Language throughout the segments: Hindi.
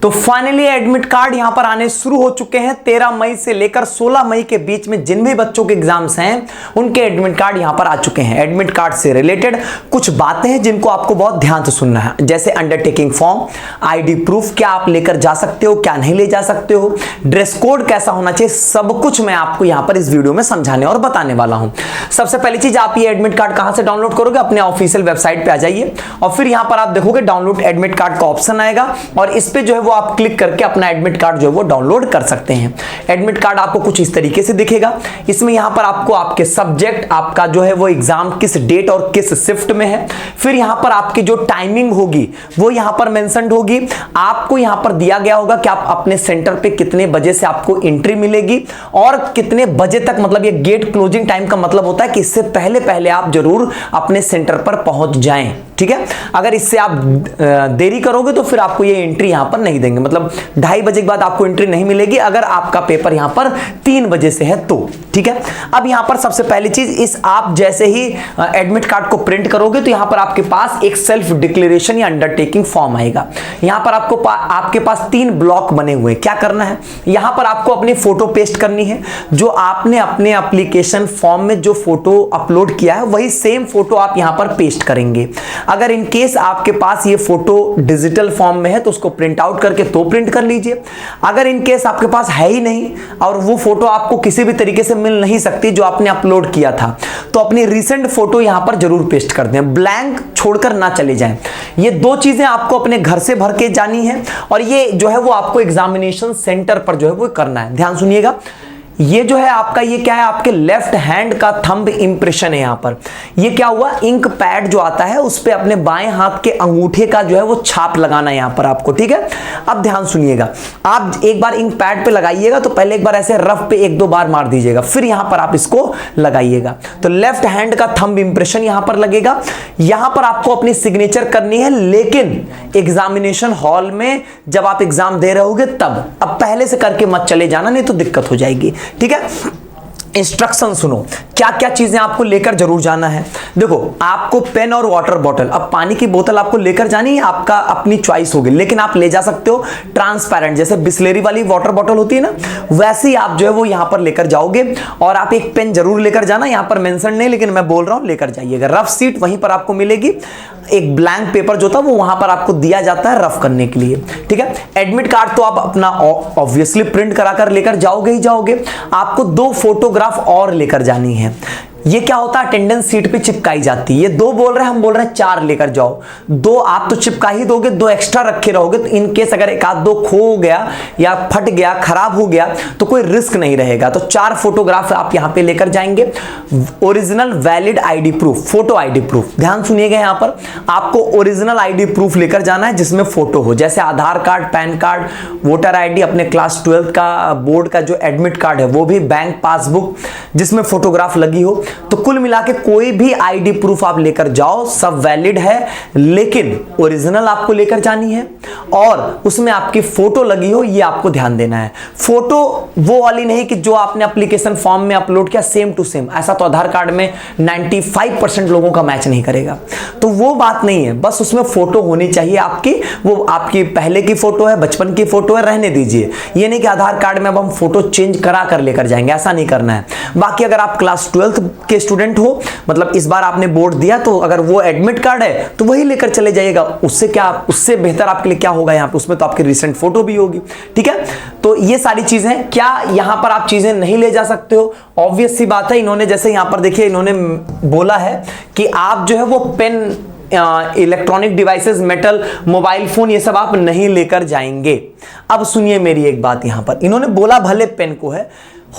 तो फाइनली एडमिट कार्ड यहां पर आने शुरू हो चुके हैं। 13 मई से लेकर 16 मई के बीच में जिन भी बच्चों के एग्जाम्स हैं उनके एडमिट कार्ड यहां पर आ चुके हैं। एडमिट कार्ड से रिलेटेड कुछ बातें हैं जिनको आपको बहुत ध्यान से सुनना है, जैसे अंडरटेकिंग फॉर्म, आईडी प्रूफ, क्या आप लेकर जा सकते हो, क्या नहीं ले जा सकते हो, ड्रेस कोड कैसा होना चाहिए, सब कुछ मैं आपको यहां पर इस वीडियो में समझाने और बताने वाला हूं। सबसे पहली चीज, आप ये एडमिट कार्ड कहां से डाउनलोड करोगे? अपने ऑफिशियल वेबसाइट पे आ जाइए और फिर यहां पर आप देखोगे डाउनलोड एडमिट कार्ड का ऑप्शन आएगा और इस पे जो है वो आप क्लिक करके अपना एडमिट कार्ड जो है वो डाउनलोड कर सकते हैं। एडमिट कार्ड आपको कुछ इस तरीके से दिखेगा। इसमें यहां पर आपको आपके सब्जेक्ट, आपका जो है वो एग्जाम किस डेट और किस शिफ्ट में है, फिर यहां पर आपकी जो टाइमिंग होगी वो यहां पर मेंशन्ड होगी। आपको यहां पर दिया गया होगा कि आप अपने सेंटर पे कितने बजे से आपको एंट्री मिलेगी और कितने बजे तक, मतलब ये गेट क्लोजिंग टाइम का मतलब होता है कि इससे पहले पहले आप जरूर अपने सेंटर पर पहुंच जाएं। ठीक है, अगर इससे आप देरी करोगे तो फिर आपको ये एंट्री यहां पर नहीं देंगे, मतलब 2:30 बजे के बाद आपको एंट्री नहीं मिलेगी अगर आपका पेपर यहां पर 3 बजे से है तो। ठीक है, अब यहां पर सबसे पहली चीज, इस आप जैसे ही एडमिट कार्ड को प्रिंट करोगे तो यहां पर आपके पास एक सेल्फ डिक्लेरेशन या अंडरटेकिंग फॉर्म आएगा। यहां पर आपके पास 3 ब्लॉक बने हुए। क्या करना है, यहां पर आपको अपनी फोटो पेस्ट करनी है। जो आपने अपने एप्लीकेशन फॉर्म में जो फोटो अपलोड किया है वही सेम फोटो आप यहां पर पेस्ट करेंगे। अगर इन केस आपके पास ये फोटो डिजिटल फॉर्म में है तो उसको प्रिंट आउट करके तो प्रिंट कर लीजिए। अगर इन केस आपके पास है ही नहीं और वो फोटो आपको किसी भी तरीके से मिल नहीं सकती जो आपने अपलोड किया था, तो अपनी रिसेंट फोटो यहां पर जरूर पेस्ट कर दें, ब्लैंक छोड़कर ना चले जाएं। ये 2 चीजें आपको अपने घर से भर के जानी है और ये जो है वो आपको एग्जामिनेशन सेंटर पर जो है वो करना है। ध्यान सुनिएगा, ये जो है आपका, ये क्या है, आपके लेफ्ट हैंड का थंब इंप्रेशन है। यहां पर ये क्या हुआ, इंक पैड जो आता है उस पे अपने बाएं हाथ के अंगूठे का जो है वो छाप लगाना है यहां पर आपको। ठीक है, अब ध्यान सुनिएगा, आप एक बार इंक पैड पे लगाइएगा तो पहले एक बार ऐसे रफ पे 1-2 बार मार दीजिएगा, फिर यहां पर आप इसको लगाइएगा। तो लेफ्ट हैंड का थंब इंप्रेशन यहां पर लगेगा। यहां पर आपको अपनी सिग्नेचर करनी है, लेकिन एग्जामिनेशन हॉल में जब आप एग्जाम दे रहे होगे तब। अब पहले से करके मत चले जाना, नहीं तो दिक्कत हो जाएगी। ठीक है, इंस्ट्रक्शन सुनो, क्या क्या चीजें आपको लेकर जरूर जाना है। देखो, आपको पेन और वाटर बॉटल, अब पानी की बोतल आपको लेकर जानी है, आपका अपनी चॉइस होगी, लेकिन आप ले जा सकते हो ट्रांसपेरेंट, जैसे बिस्लेरी वाली वाटर बॉटल होती है ना, वैसे ही आप जो है वो यहां पर लेकर जाओगे। और आप एक पेन जरूर लेकर जाना, यहां पर मेंशन नहीं लेकिन मैं बोल रहा हूं लेकर जाइएगा। रफ सीट वहीं पर आपको मिलेगी, एक ब्लैंक पेपर जो था वो वहां पर आपको दिया जाता है रफ करने के लिए। ठीक है, एडमिट कार्ड तो आप अपना ऑब्वियसली प्रिंट कराकर लेकर जाओगे ही जाओगे। आपको 2 फोटोग्राफ और लेकर जानी है। ये क्या होता है, अटेंडेंस सीट पे चिपकाई जाती है। ये 2 बोल रहे हैं, हम बोल रहे हैं 4 लेकर जाओ। 2 आप तो चिपका ही दोगे, 2 एक्स्ट्रा रखे रहोगे तो इन केस अगर 1-2 खो गया या फट गया, खराब हो गया तो कोई रिस्क नहीं रहेगा। तो 4 फोटोग्राफ आप यहां पे लेकर जाएंगे। Original valid ID proof, photo ID proof, ध्यान सुनिएगा, यहां पर आपको ओरिजिनल आईडी प्रूफ लेकर जाना है जिसमें फोटो हो, जैसे Aadhaar card, PAN card, voter ID, अपने क्लास 12 का बोर्ड का जो एडमिट कार्ड है वो भी, बैंक पासबुक जिसमें फोटोग्राफ लगी हो। तो कुल मिला के कोई भी आईडी प्रूफ आप लेकर जाओ, सब वैलिड है, लेकिन ओरिजिनल आपको लेकर जानी है और उसमें आपकी फोटो लगी हो, ये आपको ध्यान देना है। फोटो वो वाली नहीं कि जो आपने एप्लीकेशन फॉर्म में अपलोड किया सेम टू सेम, ऐसा तो आधार कार्ड में 95% लोगों का मैच नहीं करेगा, तो वो बात नहीं है। बस उसमें फोटो होनी चाहिए आपकी, वो आपकी पहले की फोटो है, बचपन की फोटो है, रहने दीजिए। ये नहीं कि आधार कार्ड में अब हम फोटो चेंज करा कर लेकर जाएंगे, ऐसा नहीं करना है। बाकी अगर आप क्लास 12 के स्टूडेंट हो, मतलब इस बार आपने बोर्ड दिया, तो अगर वो एडमिट कार्ड है तो वही लेकर चले जाइएगा। उससे क्या, उससे बेहतर आपके लिए क्या होगा, यहाँ पे उसमें तो आपकी रिसेंट फोटो भी होगी। ठीक है, तो ये सारी चीजें हैं। क्या यहां पर आप चीजें नहीं ले जा सकते हो? ऑब्वियस सी बात है, इन्होंने जैसे यहां पर देखिए इन्होंने बोला है कि आप जो है वो pen, electronic devices, metal, mobile phone, ये सब आप नहीं लेकर जाएंगे। अब सुनिए मेरी एक बात, यहां पर इन्होंने बोला भले पेन को है,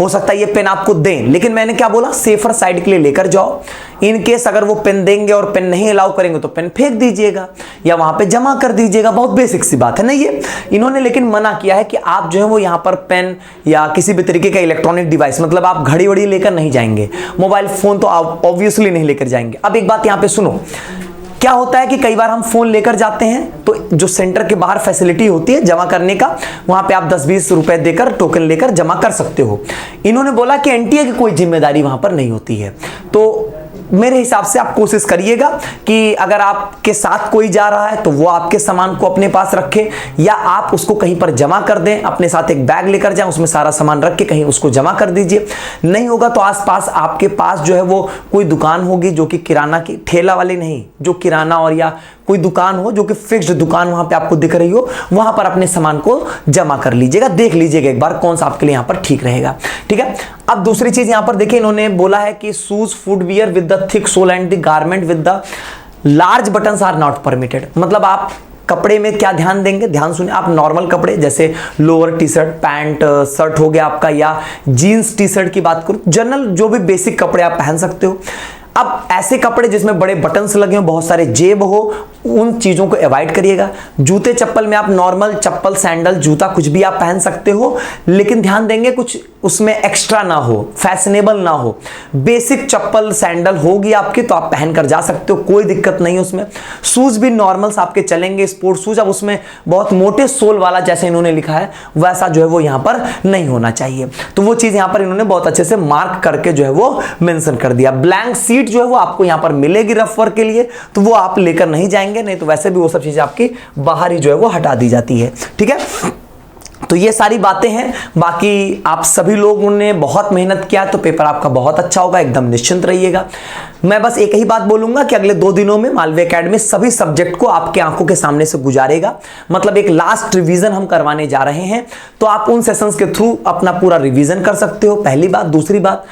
हो सकता है ये पेन आपको दें, लेकिन मैंने क्या बोला, सेफर साइड के लिए लेकर जाओ। इन केस अगर वो पेन देंगे और पेन नहीं अलाउ करेंगे तो पेन फेंक दीजिएगा या वहां पे जमा कर दीजिएगा। बहुत बेसिक सी बात है ना ये। इन्होंने लेकिन मना किया है कि आप जो है वो यहां पर पेन या किसी भी तरीके का इलेक्ट्रॉनिक डिवाइस, मतलब आप घड़ी वड़ी लेकर नहीं जाएंगे, मोबाइल फोन तो आप ऑब्वियसली नहीं लेकर जाएंगे। अब एक बात यहां पे सुनो, क्या होता है कि कई बार हम फोन लेकर जाते हैं तो जो सेंटर के बाहर फैसिलिटी होती है जमा करने का, वहां पे आप 10-20 रुपए देकर टोकन लेकर जमा कर सकते हो। इन्होंने बोला कि एनटीए की कोई जिम्मेदारी वहां पर नहीं होती है। तो मेरे हिसाब से आप कोशिश करिएगा कि अगर आपके साथ कोई जा रहा है तो वो आपके सामान को अपने पास रखे, या आप उसको कहीं पर जमा कर दें, अपने साथ एक बैग लेकर जाएं, उसमें सारा सामान रख के कहीं उसको जमा कर दीजिए। नहीं होगा तो आसपास आपके पास जो है वो कोई दुकान होगी जो कि किराना की, ठेला वाली नहीं, जो किराना और या कोई दुकान हो जो कि फिक्स्ड दुकान वहां पे आपको दिख रही हो, वहां पर अपने सामान को जमा कर लीजिएगा। देख लीजिएगा एक बार कौन सा आपके लिए यहां पर ठीक रहेगा। ठीक है, अब दूसरी चीज यहां पर देखिए, इन्होंने बोला है कि shoes footwear with the thick sole and the garment with the large buttons are not permitted. मतलब आप कपड़े में क्या ध्यान देंगे, ध्यान सुनिए। आप नॉर्मल कपड़े जैसे lower T shirt, pant, shirt हो गया आपका, या जीन्स टी शर्ट की बात करूं, जनरल जो भी बेसिक कपड़े आप पहन सकते हो। अब ऐसे कपड़े जिसमें बड़े बटन्स लगे हो, बहुत सारे जेब हो, उन चीजों को अवॉइड करिएगा। जूते चप्पल में आप नॉर्मल चप्पल, सैंडल, जूता कुछ भी आप पहन सकते हो, लेकिन ध्यान देंगे कुछ उसमें एक्स्ट्रा ना हो, फैशनेबल ना हो। बेसिक चप्पल सैंडल होगी आपकी तो आप पहन कर जा सकते हो, कोई दिक्कत नहीं है उसमें। शूज भी नॉर्मल्स आपके चलेंगे, स्पोर्ट्स शूज। अब उसमें बहुत मोटे सोल वाला जैसे इन्होंने लिखा है वैसा जो है वो यहां पर नहीं होना चाहिए। तो वो चीज यहां पर इन्होंने बहुत अच्छे से मार्क करके जो है वो मेंशन कर दिया। ब्लैंक सीट जो है वो आपको यहां पर मिलेगी रफ वर्क के लिए, तो वो आप लेकर नहीं जाएंगे, नहीं तो वैसे भी वो सब चीजें आपकी बाहर ही जो है वो हटा दी जाती है। ठीक है, तो ये सारी बातें हैं। बाकी आप सभी लोगों ने बहुत मेहनत किया तो पेपर आपका बहुत अच्छा होगा, एकदम निश्चिंत रहिएगा। मैं बस एक ही बात बोलूंगा कि अगले 2 दिनों में मालवीय एकेडमी सभी सब्जेक्ट को आपके आंखों के सामने से गुजारेगा। मतलब एक लास्ट रिवीजन हम करवाने जा रहे हैं, तो आप उन सेशंस के थ्रू अपना पूरा रिवीजन कर सकते हो, पहली बात। दूसरी बात,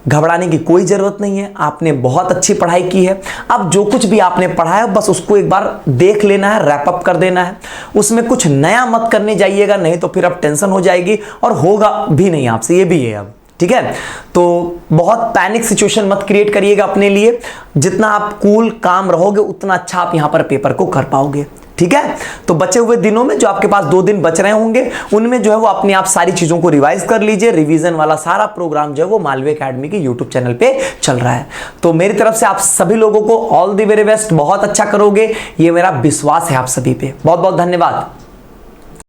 घबराने की कोई जरूरत नहीं है, आपने बहुत अच्छी पढ़ाई की है। अब जो कुछ भी आपने पढ़ा है बस उसको एक बार देख लेना है, रैप अप कर देना है, उसमें कुछ नया मत करने जाइएगा, नहीं तो फिर अब टेंशन हो जाएगी और होगा भी नहीं आपसे, ये भी है अब। ठीक है, तो बहुत पैनिक सिचुएशन मत क्रिएट करिएगा अपने लिए। जितना आप कूल काम रहोगे उतना अच्छा आप यहां पर पेपर को कर पाओगे। ठीक है, तो बचे हुए दिनों में जो आपके पास 2 दिन बच रहे होंगे उनमें जो है वो अपने आप सारी चीजों को रिवाइज कर लीजिए। रिवीजन वाला सारा प्रोग्राम जो है वो मालवीय एकेडमी के यूट्यूब चैनल पे चल रहा है। तो मेरी तरफ से आप सभी लोगों को ऑल द वेरी बेस्ट, बहुत अच्छा करोगे, ये मेरा विश्वास है आप सभी पे। बहुत बहुत धन्यवाद।